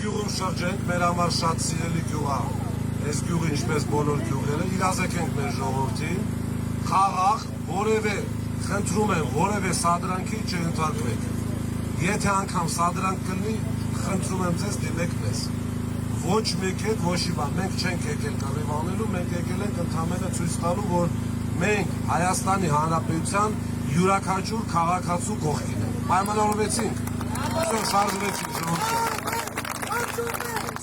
գյուղում շրջենք, մեր համար շատ սիրելի գյուղ է, այս գյուղը ինչպես բոլոր գյուղերը, իրազեկենք մեր ժողովրդին, խաղաղ, որևէ, խնդրում եմ, որևէ սադրանքի չընդհարկվեք։ Եթե անգամ սադրանք կլինի, խնդրում եմ ձեզ դիմեք մեզ։ Ոչ մեկ հետ, ոչի բան, մենք չենք եկել կռիվ անելու, մենք եկել ենք ընդամենը ցույց տալու, որ մենք Հայաստանի Հանրապետության յուրաքանչյուր քաղաքացու կողքին ենք։ Պայմանավորվեցինք։ Շարժվեցինք ժողովուրդ։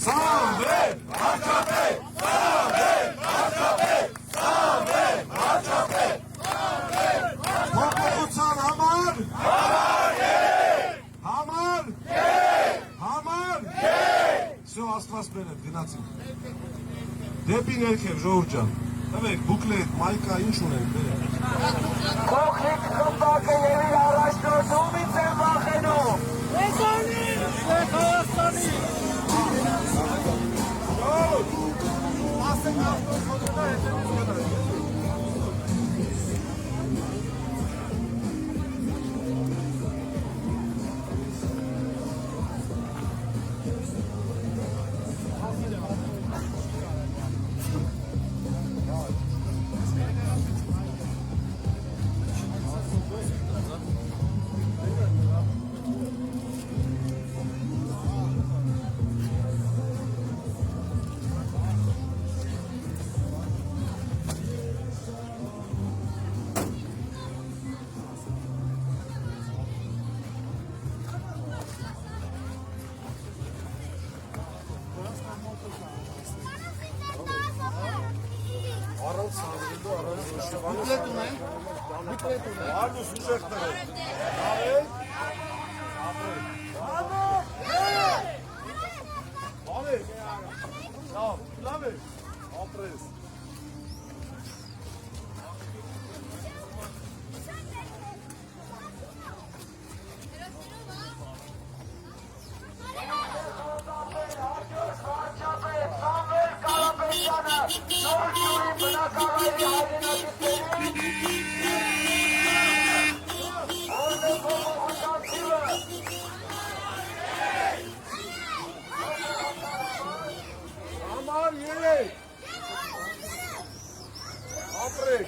Սամվել, Վարչապետ, Սամվել, Վարչապետ, Սամվել, Վարչապետ, Սամվել, փոփոխության համար, համար, Всё, Աստված բերեք, գնացինք։ Դեպի ներքև, ժողովուրդ ջան։ Տվեք, բուկլետ, մայկա, ինչ ունենք, բերեք։ Փոքրիկ խմբակը եւ իր առաջնորդումից են վախենում։ Լեզանի, Հայաստանի։ Ասենք ավտոմոբիլը հետևից գնա։ Ալու սուժեքները։ Լավ է։ Ապրես։ Համար երեք։ Ապրեք։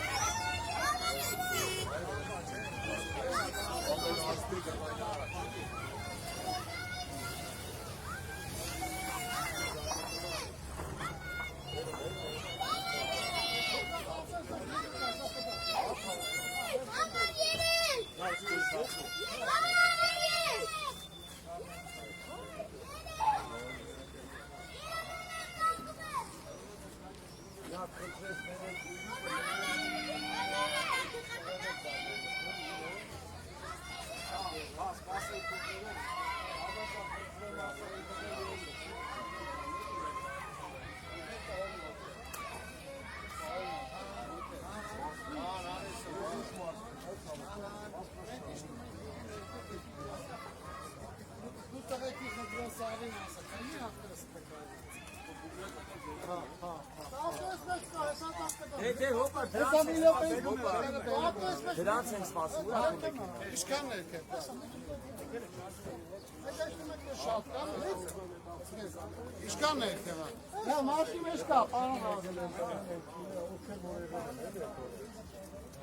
Դրանց ենք սպասում, ուր ակումբեք։ Ինչքան ներքև։ Շատ կան։ Ինչքան ներքև։ Նա մարշի մեջ կա, պարոն Ղազարյան։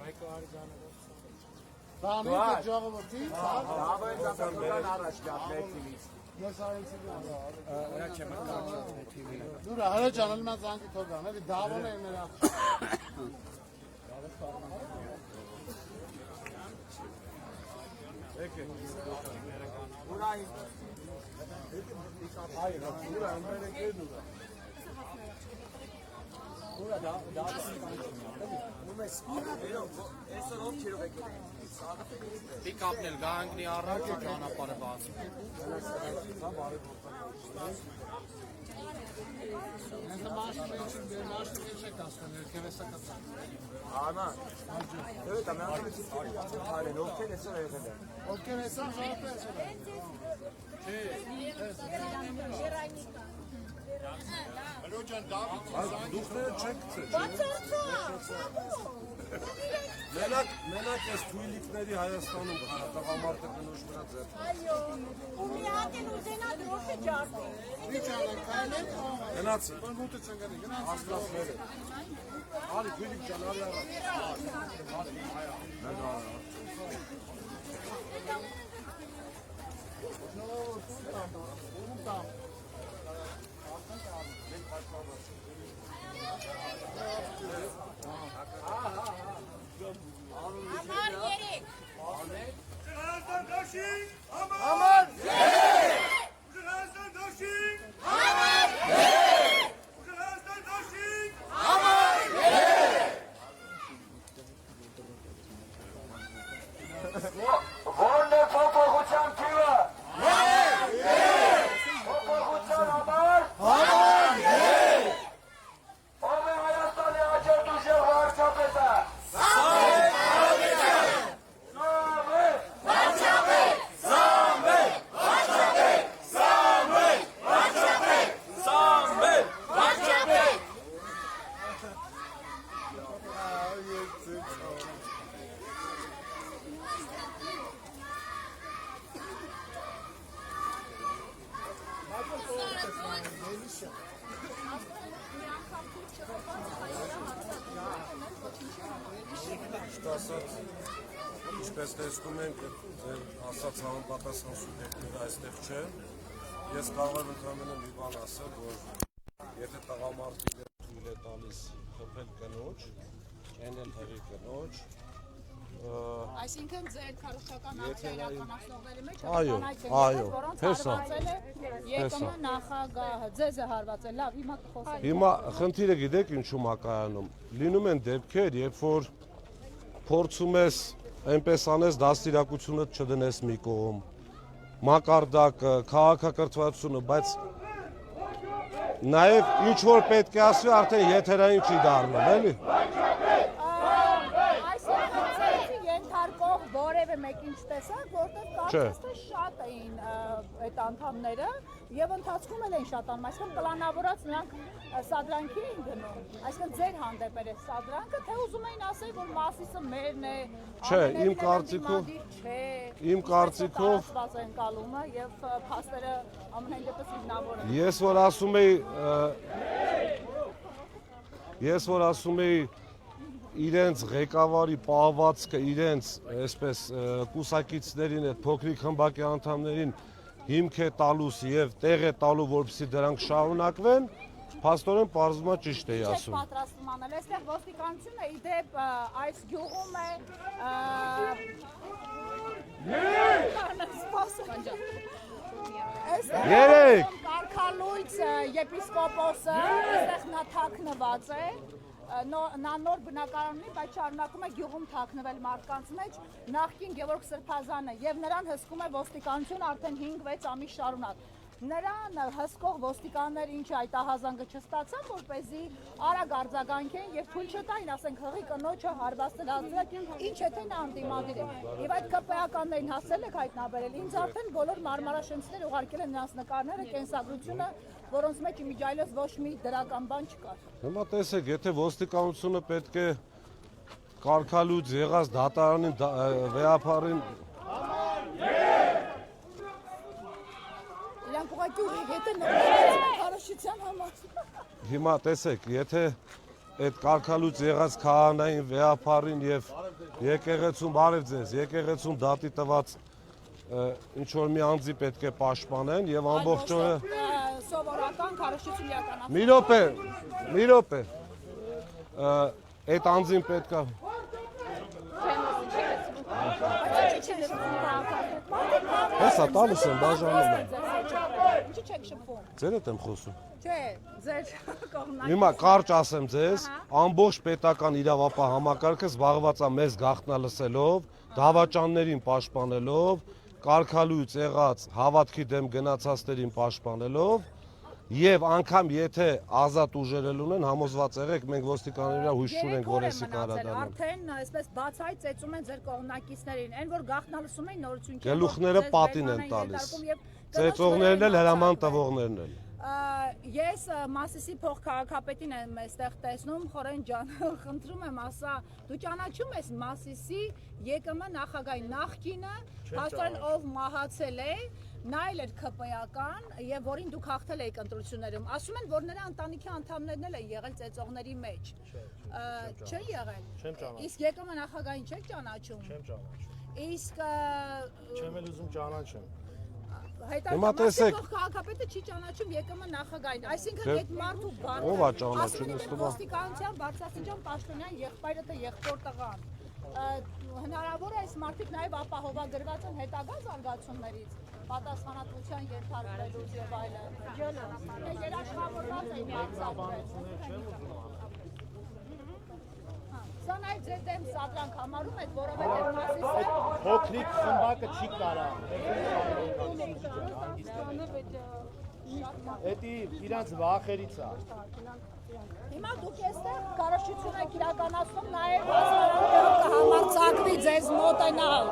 Հայկո Արիջանը։ Դանիքը ժողովրդի, Դավը ծափական առաջ գա ներքևից։ ես արեցի։ Ուրա չեմ կարճ TV-ը։ Դուրա հրաճան ելնա զանգի թողան, էլի դավոն է նրա։ Ուրա Պիկապն էլ գանգնի առաջ ճանապարհը բացում։ Հենց մաշինը չեք ասում, երբևէ կասա։ Անա։ Դե դա մենք ցույց ովքեր էսա եղել են։ Ովքեր էսա ժողովուրդ է։ Հլոջան Դավիթ Դուքները չեք գցել։ Բացարձակ։ Մենակ այս թույլիկների Հայաստանում տղամարդը կնոջ վրա ձեռք։ Այո, ու միակ են ուզենա դրոշը ջարդի։ Գնացի։ Մուտը ցնգանի, Ասլասները։ Արի թույլիկ ջան, արի առաջ։ Համար երեք։ Հայաստան դաշին, Համար Հայաստան դաշին, Հայաստան դաշին, Որն է փոփոխության թիվը։ Փոփոխության համար։ Ով է Հայաստանի աջակցող ուժեղ վարչապետը։ Ինչպես տեսնում ենք, ձեր ասած համապատասխան սուբյեկտները այստեղ չեն։ Ես կարող եմ ընդհանրապես մի բան ասել, որ եթե տղամարդիկը թույլ է տալիս խփել կնոջ, կենել հղի կնոջ, Այսինքն ձեր քարոզչական ակցիա իրականացնողների մեջ Այո, որոնց հեսա։ հարվածել է ԵԿՄ նախագահը, ձեզ է հարվածել, լավ, հիմա կխոսենք։ Հիմա խնդիրը գիտեք ինչու մակայանում։ Լինում են դեպքեր, երբ որ փորձում ես այնպես անես դաստիարակությունը չդնես մի կողմ, մակարդակը, քաղաքակրթվածությունը, բայց նաև ինչ որ պետք է ասվի, արդեն եթերային չի դառնում, էլի։ Ենթարկող որևէ մեկին չտեսակ, որտեղ կարծես թե շատ էին այդ անդամները եւ ընթացքում են շատ անում, այսինքն պլանավորած նրանք սադրանքի էին գնում, այսինքն ձեր հանդեպ էր սադրանքը, թե ուզում էին ասել, որ Մասիսը մերն է, Չէ, իմ կարծիքով ընկալումը եւ փաստերը ամենայն դեպս հիմնավոր են։ Ես որ ասում էի իրենց ղեկավարի պահվածքը իրենց այսպես կուսակիցներին այդ փոքրիկ խմբակի անդամներին հիմք է տալուս եւ տեղ է տալու որպեսզի դրանք շարունակվեն, փաստորեն պարզվում է ճիշտ էի ասում։ Չէ, պատրաստում անել, այստեղ ոստիկանությունը ի դեպ այս գյուղում է Երեք Կարգալույց եպիսկոպոսը այստեղ նա թաքնված է նա նոր բնակարան ունի, բայց շարունակում է գյուղում թաքնվել մարդկանց մեջ նախկին Գևորգ Սրբազանը եւ նրան հսկում է ոստիկանություն արդեն 5-6 ամիս շարունակ։ Նրան հսկող ոստիկաններ ինչ այդ ահազանգը չստացան, որպեսզի արագ արձագանքեն եւ թույլ չտային, ասենք հղի կնոջը հարվածել ազդել, ինչ եթե նա անդիմադիր է։ Եվ այդ ԿՊԱ-ականներին հասել եք հայտնաբերել։ Ինձ արդեն բոլոր մարմարաշենցներ ուղարկել են նրանց նկարները, կենսագրությունը, որոնց մեջ իմիջայլոց ոչ մի դրական բան չկար։ Հիմա տեսեք, եթե ոստիկանությունը պետք է կարգալույց եղած դատարանին վեհապարին Իրանք ուղղակի հետ են հարաշության համար։ Հիմա տեսեք, եթե այդ կարգալույց եղած քահանային վեհապարին եւ եկեղեցում բարև ձեզ, եկեղեցում դատի տված ինչ որ մի անձի պետք է պաշտպանեն եւ ամբողջ օրը սովորական քարոշչություն իրականացնել։ մի րոպե այդ անձին պետք է Հեսա տալիս եմ բաժանում եմ։ Ինչի՞ չեք շփվում։ Ձեր հետ եմ խոսում։ Չէ, ձեր կողմնակից։ Հիմա կարճ ասեմ ձեզ, ամբողջ պետական իրավապահ համակարգը զբաղված է մեզ գաղտնալսելով, դավաճաններին պաշտպանելով, կարգալույց եղած հավատքի դեմ գնացածներին պաշտպանելով եւ անգամ եթե ազատ ուժերել ունեն համոզված եղեք մենք ոստիկանների հույս չունենք որ էսի կարադանան արդեն այսպես բացահայտ ծեծում են ձեր կողմնակիցներին այն որ գաղտնալսում են նորություն գլուխները պատին են տալիս ծեծողներն էլ հրաման տվողներն էլ Ես Մասիսի փոխքաղաքապետին եմ այստեղ տեսնում, Խորեն ջան, խնդրում եմ ասա, դու ճանաչում ես Մասիսի ԵԿՄ նախագահի նախկինը, հաստորեն ով մահացել է, նա էլ էր ԿՊ-ական եւ որին դուք հաղթել եք ընտրություններում։ Ասում են, որ նրա ընտանիքի անդամներն էլ են եղել ծեծողների մեջ։ Չէ եղել։ Չեմ ճանաչում։ Իսկ ԵԿՄ նախագահին չեք ճանաչում։ Չեմ ճանաչում։ Իսկ Չեմ էլ ուզում ճանաչեմ։ Հիմա տեսեք։ Քաղաքապետը չի ճանաչում ԵԿՄ նախագահին, այսինքն Դե- այդ մարդու բանը։ Ով է ճանաչում, ըստ ումա։ Ոստիկանության բարձրաստիճան պաշտոնյան եղբայրը թե եղբոր տղան։ Հնարավոր է այս մարդիկ նաև ապահովագրված են հետագա զարգացումներից, պատասխանատվության ենթարկվելուց եւ այլն։ Երաշխավորված են միացակվել։ Սա նաև ձեր դեմ սադրանք համարում եք, որովհետև Մասիսը Փոքրիկ խմբակը չի կարա։ Էդի իրանց վախերից է։ Հիմա դուք այստեղ կառավարություն եք իրականացնում նաև հասարակական կհամարձակվի ձեզ մոտենալ։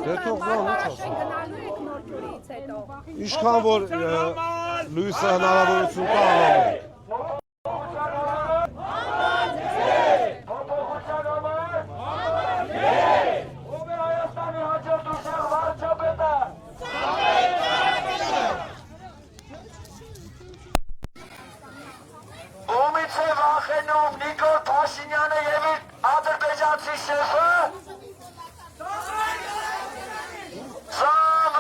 Դե թող գան, ինչ ասեմ։ Գնալու եք նոր ջուրից հետո։ Ինչքան որ լույսը հնարավորություն կա անում։ Ումից է վախենում Նիկոլ Փաշինյանը եւ իր ադրբեջանցի շեֆը։ Զամել։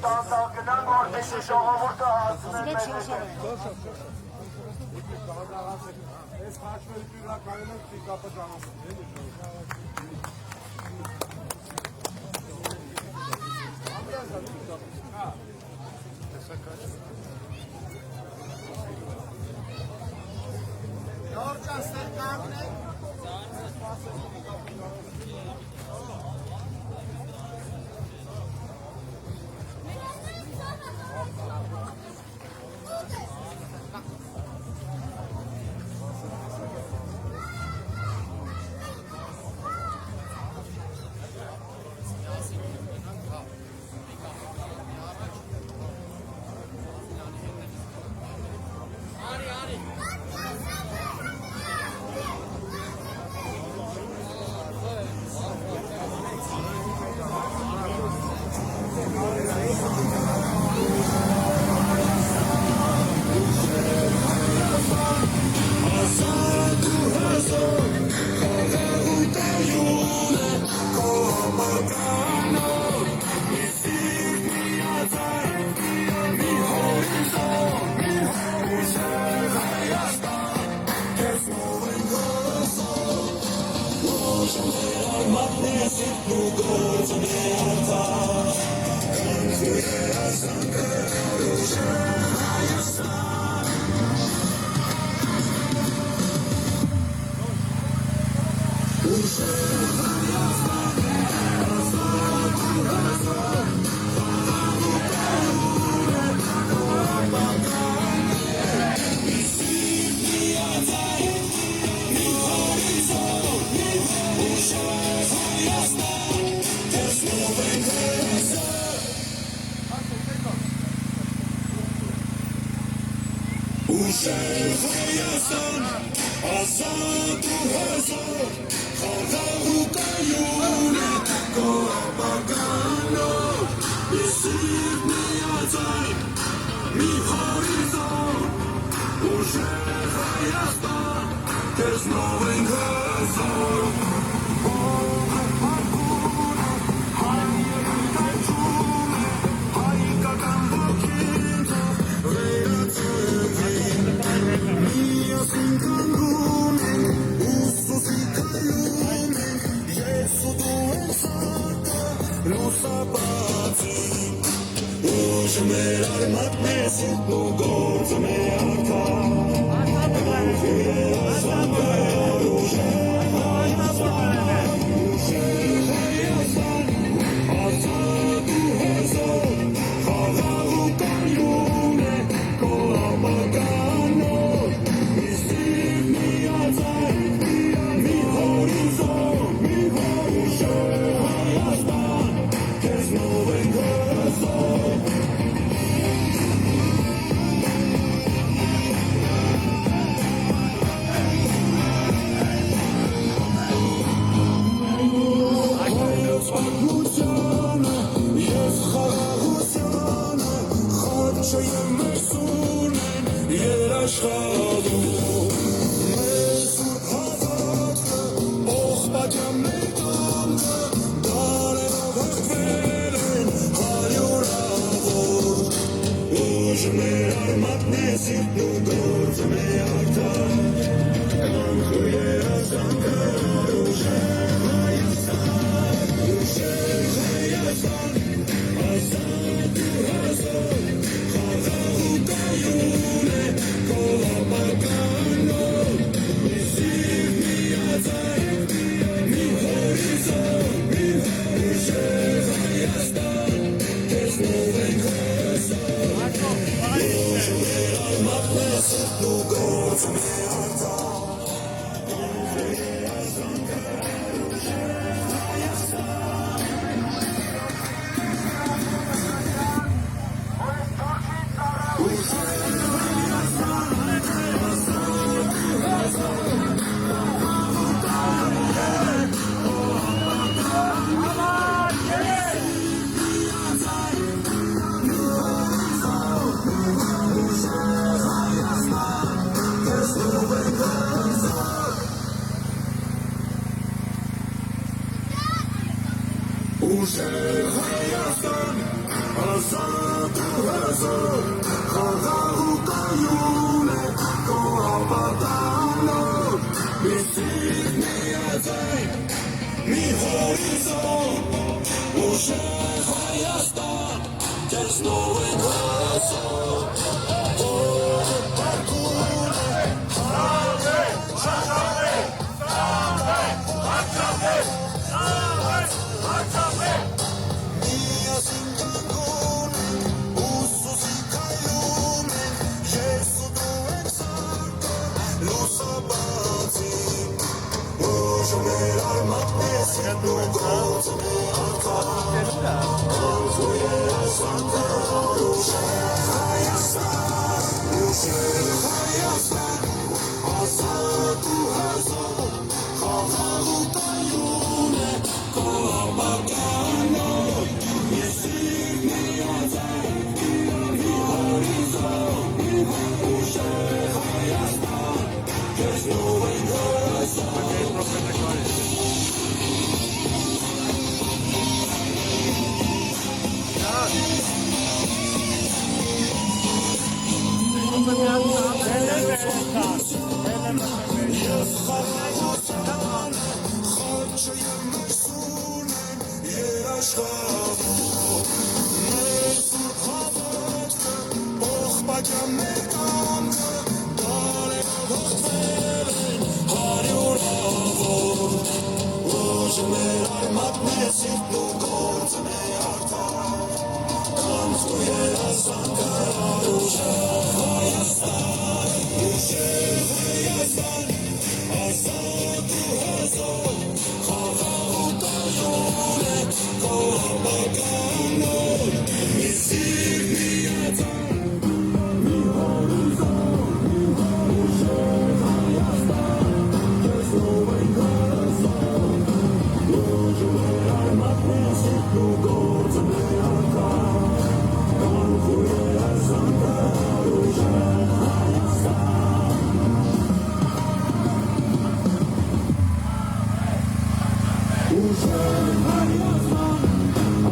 տանտալ գնան, որպեսզի ժողովուրդը հասցնեն մեր հետ։ Այս խաչմերի պիրակայում ենք պիկապը ճանապարհ։ Ուժեղ Հայաստան, ազատ ու հզոր, խաղաղ ու կայուն է քո ապագան, մի սիրտ, մի ազգ, մի հորիզոն, ուժեղ Հայաստան, քեզ նոր հոսող, պարկուն է, միասին կանգուն են, ուսուսի կայուն են, ես ու դու ենք սարկը, լուսաբացին, ուժը մեր արմատն ես, հետ ու գործը մեր արտան, կանցու երասանքը, ուժեղ Հայաստան, ազատ ու հզոր, խաղաղ ու կայուն է, քո ապագան, մի սիրտ, մի ազգ, մի հորիզոն, ուժեղ Հայաստան, քեզ նոր ենք հորացան, խաչը և մրսուն են երաշխավոր, մեր սուրբ հավատքը, պողպատյան մեր կամքը, դարերով հողտվել են հարյուրավոր, ուժը մեր արմատն է, սիրտն ու գործը մեր արտան, կանցու երազանքը, ուժեղ Հայաստան, ազատ ու հզոր, խաղաղ ու կայուն է քո ապագան, մի սիրտ, մի ազգ, մի հորիզոն, ուժեղ Հայաստան, քեզ նոր ենք հորացան, ուժը մեր արմատն է, սիրտն ու գործը մեր արտան, կանցու երազանքը, ուժեղ Հայաստան, ուժեղ Հայաստան,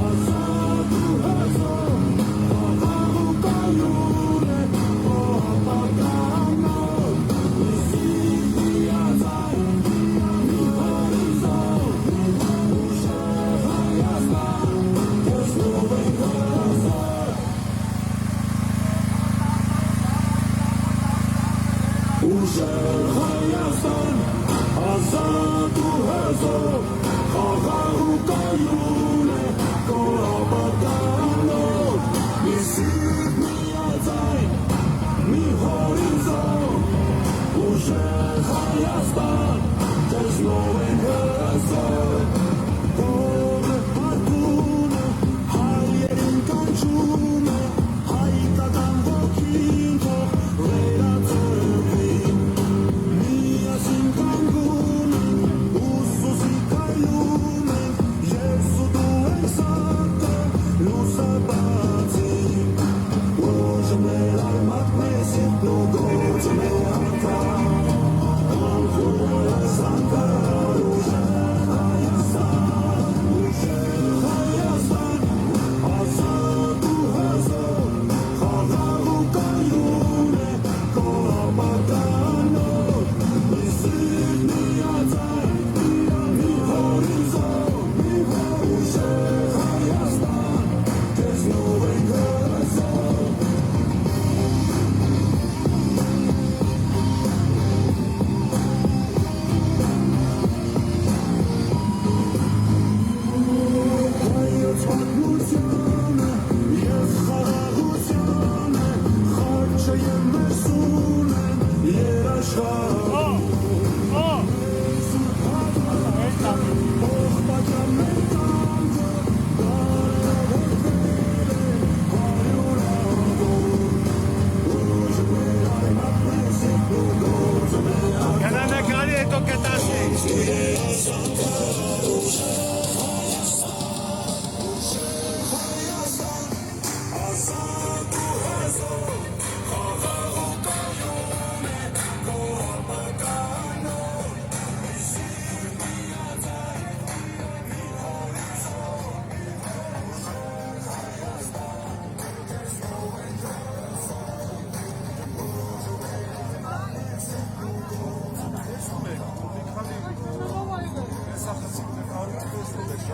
ազատ ու հզոր, խաղաղ ու կայուն է քո ապագան, մի սիրտ, մի ազգ, մի հորիզոն, ուժեղ Հայաստան, քեզ նոր ենք հորացան, ուժեղ Հայաստան, ազատ ու հզոր, խաղաղ ու կայուն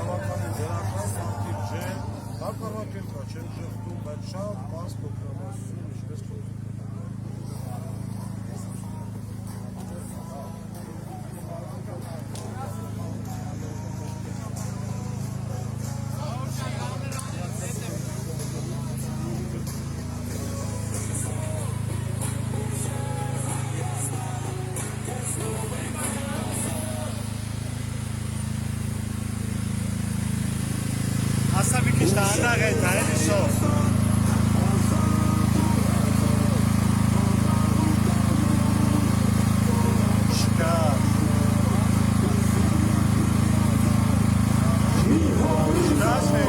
բավականին դրական մարդիկ չեն, հակառակել կա, չեն ժխտում, բայց շատ բաց փոքրամասում, ինչպես Ասա մի քիչ դանդաղ է, դա էլի շով։ Շկա։ Շկաս է։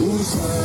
Usus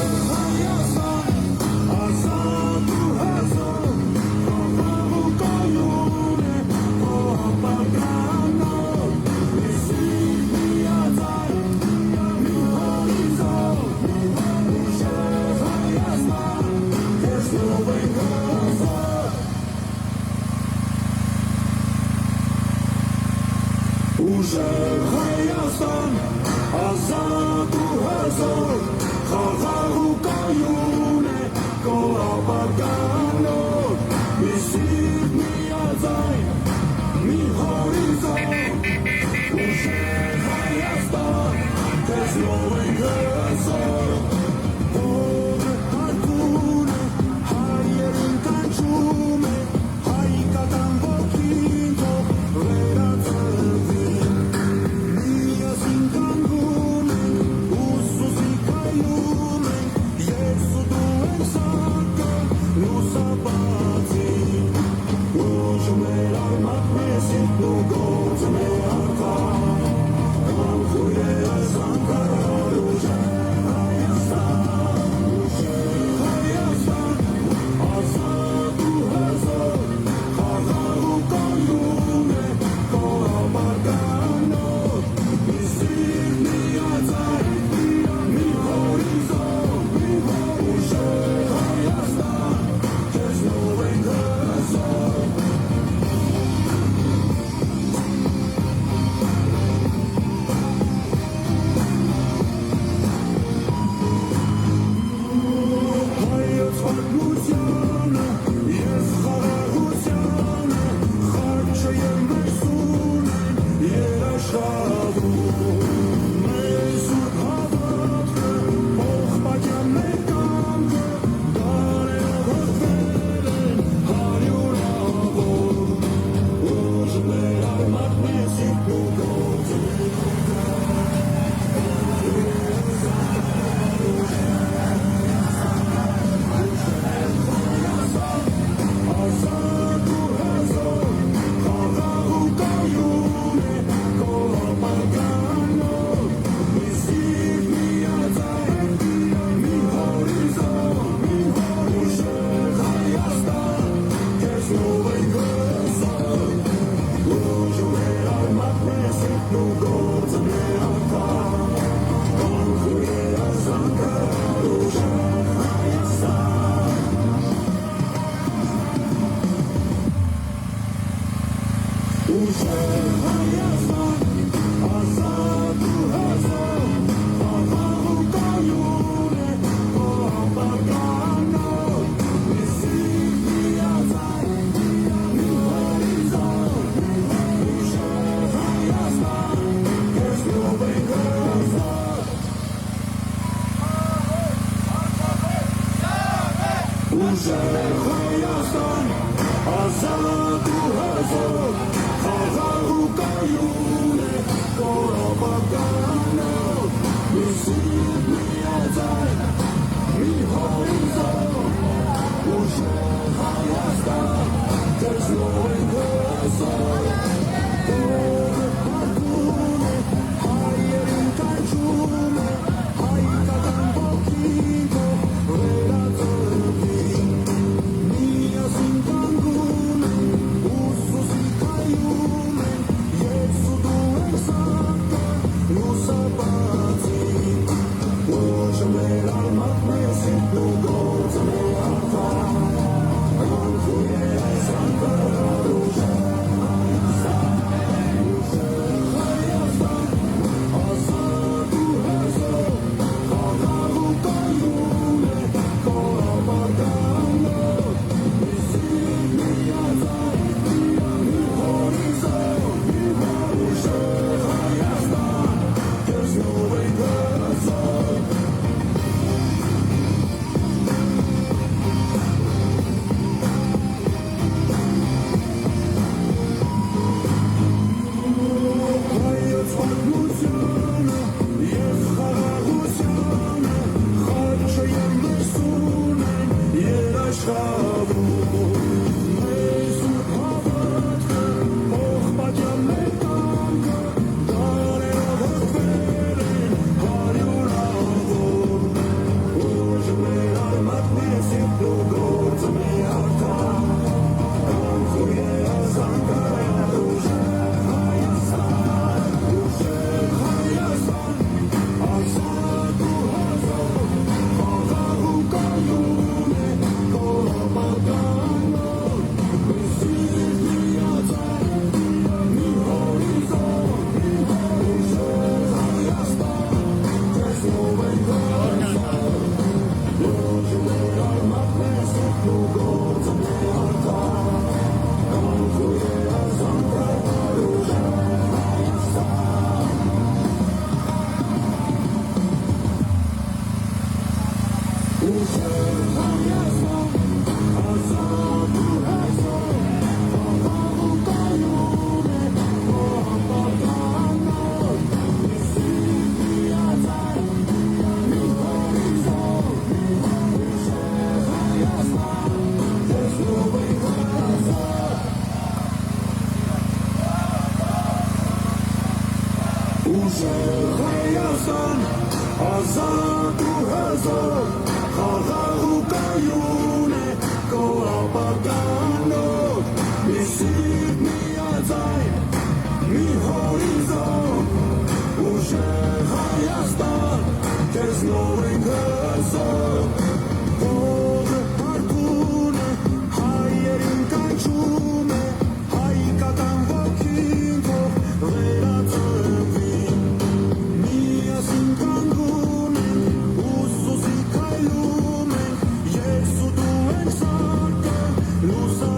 Lusa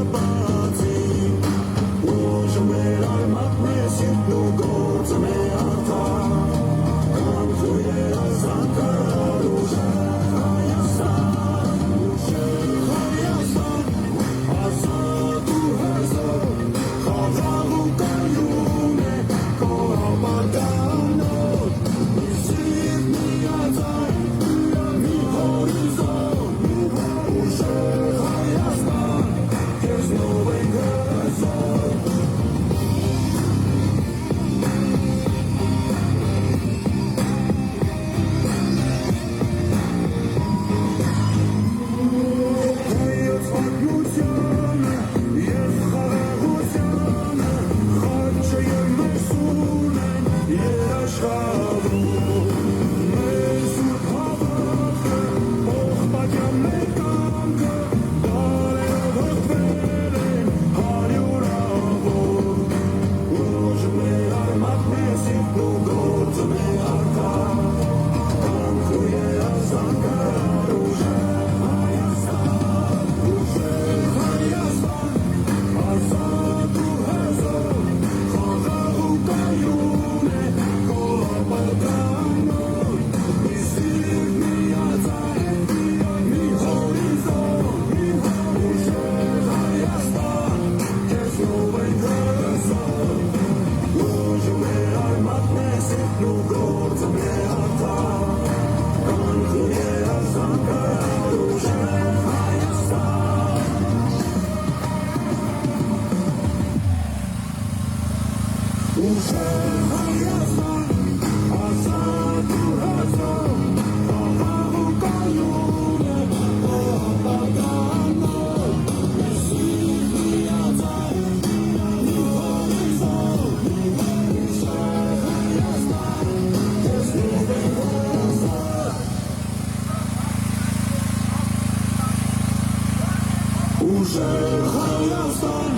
ուժեղ Հայաստան,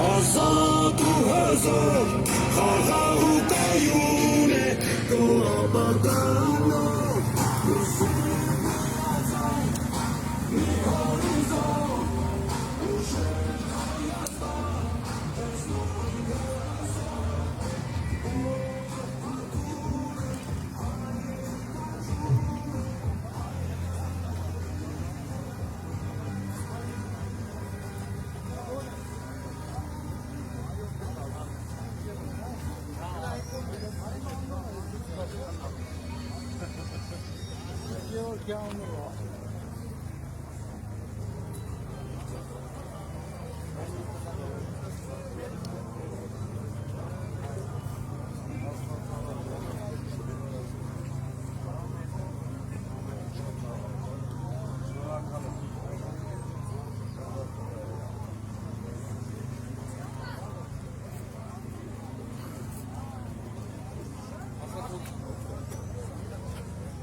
ազատ ու հզոր, խաղաղ ու կայուն է քո ապագան։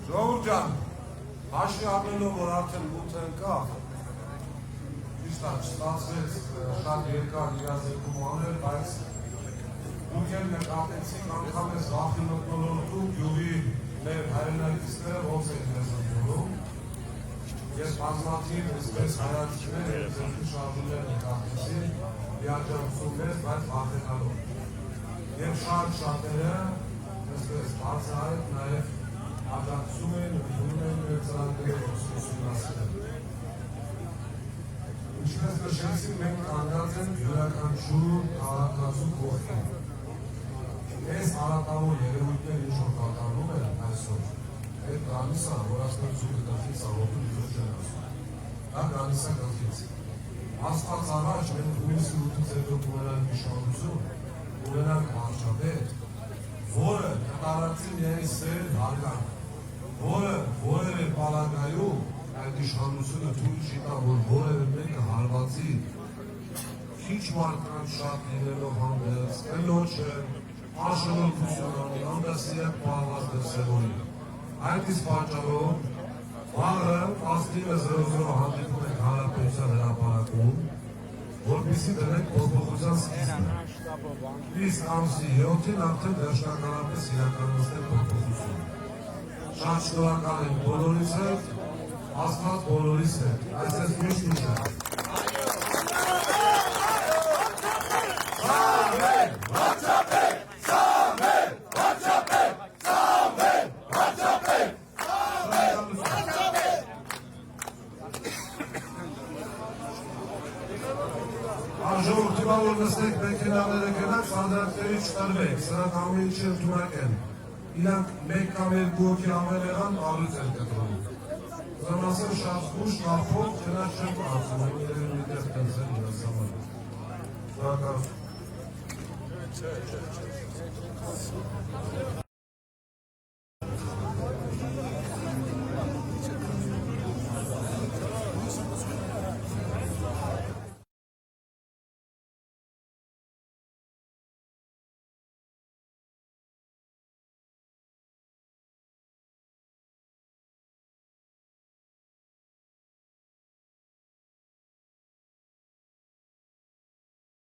Ժողովուրդ ջան, հաշվի առնելով, որ արդեն մութը ընկավ, ճիշտ է, չստացվեց շատ երկար իրազեկում անել, բայց դուք էլ նկատեցիք անգամ ես վախի մթնոլորտում գյուղի մեր հայրենակիցները ոնց եք մեզ ընդունում։ Ես բազմաթիվ այսպես հայացքներ և ձերքի շարժումներ նկատեցի, միաջանցումներ, բայց վախենալով։ Եվ շատերը այսպես բացահայտ նաև աջակցում են, ընդունում են մեր ծրագրերը ուսումնասիրել։ Ինչպես նշեցի, մենք կանգնած ենք յուրաքանչյուր քաղաքացու կողքին։ Այս արատավոր երևույթները ինչ որ կատարվում են այսօր, այդ գալիս է, որ ասպրծուկը գլխից աղոտում դուրս չեն ասում։ Դա գալիս է գլխից։ Աստված առաջ մենք հունիսի 8-ից հետո կունենանք իշխանություն, կունենանք վարչապետ, որը կատարածի միայն սեր հարգանք, որը որևէ պարագայում այդ իշխանությունը թույլ չի տա, որ որևէ մեկը հարվածի, քիչ մարդկանց շատ լինելով հանդերձ, կնոջը, արժանապատվություն անի, ամբեսիակ պահված դրսևորի։ Այդ իսկ պատճառով վաղը 19:00 հանդիպում ենք Հանրապետության հրապարակում, որպեսզի դնենք փոփոխության սկիզբը։ Իսկ ամսի 7-ին արդեն վերջնականապես իրականացնել փոփոխություն։ Շատ շնորհակալ եմ բոլորիս հետ, Աստված բոլորիս հետ, այսպես միշտ ուժեղ։ Սամվել, վարչապետ, Սամվել, վարչապետ, Սամվել, վարչապետ, Սամվել, վարչապետ։ Ժողովուրդ, հիմա որ նստեք մեքենաները գնաք, սանդրակների չտրվեք, սրանք ամեն ինչի ընդունակ են։ Իրանք մեկ կամ երկու հոգի ավել եղան, առույց են կտրում։ Զամասել շատ զգուշ նախով գնաք չեմ կարծում, այն երևի մի տեղ տենցել իրաց համար։ Շնորհակալ։